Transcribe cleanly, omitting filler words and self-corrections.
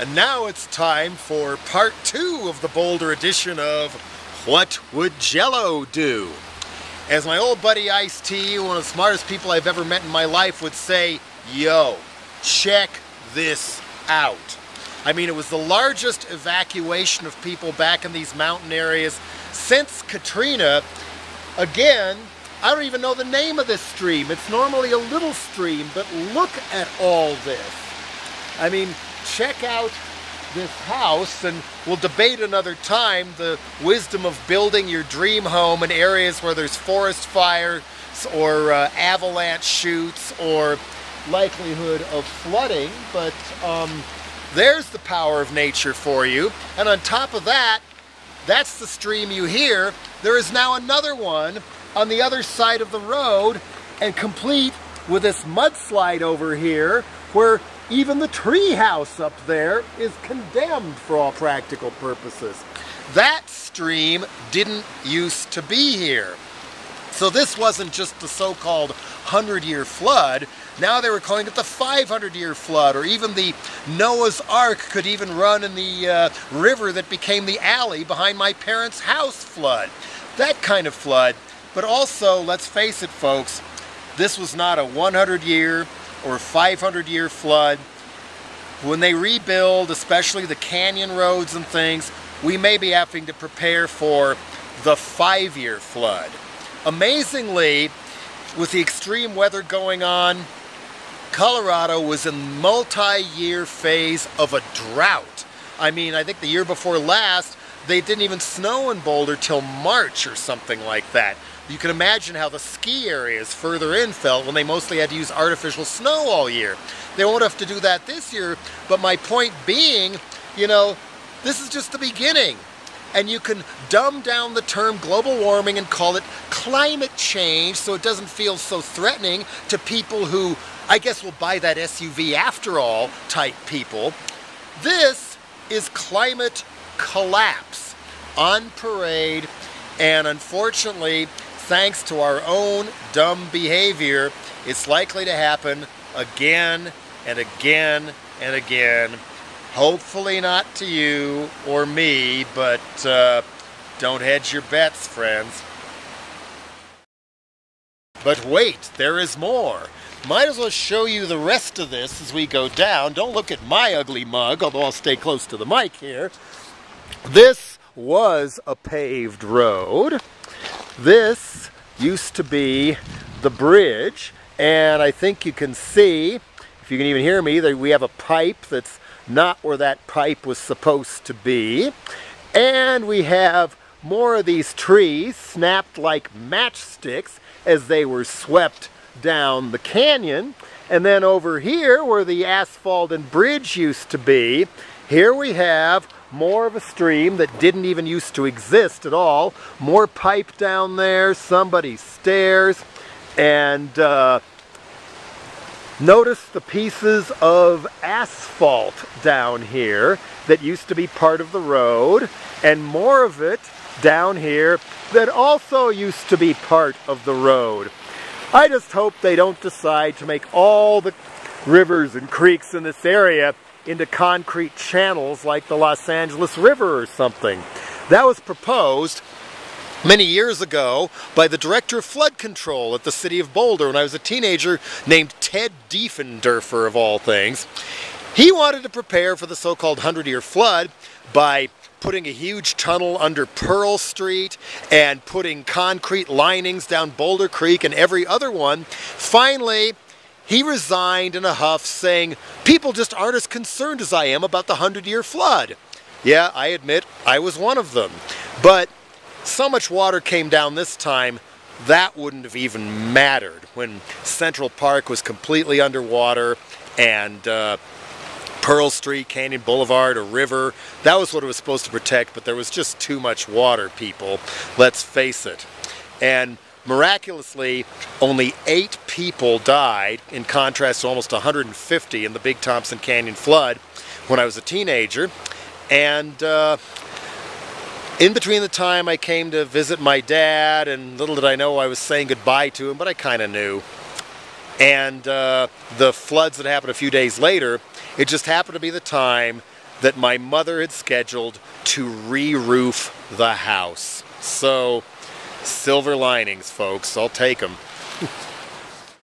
And now it's time for part 2 of the Boulder edition of What Would Jello Do? As my old buddy Ice-T, one of the smartest people I've ever met in my life, would say, yo, check this out. I mean, it was the largest evacuation of people back in these mountain areas since Katrina. Again, I don't even know the name of this stream. It's normally a little stream, but look at all this. I mean, check out this house, and we'll debate another time the wisdom of building your dream home in areas where there's forest fires or avalanche chutes or likelihood of flooding, but there's the power of nature for you. And on top of that, that's the stream you hear. There is now another one on the other side of the road, and complete with this mudslide over here where even the tree house up there is condemned for all practical purposes. That stream didn't used to be here. So this wasn't just the so-called 100-year flood. Now they were calling it the 500-year flood, or even the Noah's Ark could even run in the river that became the alley behind my parents' house flood. That kind of flood. But also, let's face it, folks, this was not a 100-year or 500-year flood. When they rebuild, especially the canyon roads and things, we may be having to prepare for the 5-year flood. Amazingly, with the extreme weather going on, Colorado was in multi-year phase of a drought. I mean, I think the year before last, they didn't even snow in Boulder till March or something like that. You can imagine how the ski areas further in felt when they mostly had to use artificial snow all year. They won't have to do that this year, but my point being, you know, this is just the beginning. And you can dumb down the term global warming and call it climate change so it doesn't feel so threatening to people who, I guess, will buy that SUV after all type people. This is climate collapse on parade, and unfortunately, thanks to our own dumb behavior, it's likely to happen again and again and again. Hopefully not to you or me, but don't hedge your bets, friends. But wait, there is more. Might as well show you the rest of this as we go down. Don't look at my ugly mug, although I'll stay close to the mic here. This was a paved road. This used to be the bridge, and I think you can see, if you can even hear me, that we have a pipe that's not where that pipe was supposed to be. And we have more of these trees snapped like matchsticks as they were swept down the canyon. And then over here, where the asphalt and bridge used to be, here we have more of a stream that didn't even used to exist at all. More pipe down there, somebody's stairs, and notice the pieces of asphalt down here that used to be part of the road, and more of it down here that also used to be part of the road. I just hope they don't decide to make all the rivers and creeks in this area into concrete channels like the Los Angeles River or something. That was proposed many years ago by the director of flood control at the city of Boulder when I was a teenager, named Ted Diefendorfer of all things. He wanted to prepare for the so-called 100-year flood by putting a huge tunnel under Pearl Street and putting concrete linings down Boulder Creek and every other one. Finally, he resigned in a huff, saying, people just aren't as concerned as I am about the 100-year flood. Yeah, I admit, I was one of them. But so much water came down this time, that wouldn't have even mattered when Central Park was completely underwater and Pearl Street, Canyon Boulevard, a river, that was what it was supposed to protect, but there was just too much water, people. Let's face it. And miraculously, only 8 people died, in contrast to almost 150 in the Big Thompson Canyon flood when I was a teenager. And in between the time I came to visit my dad, and little did I know I was saying goodbye to him, but I kind of knew. And the floods that happened a few days later, it just happened to be the time that my mother had scheduled to re-roof the house. So, silver linings, folks. I'll take them.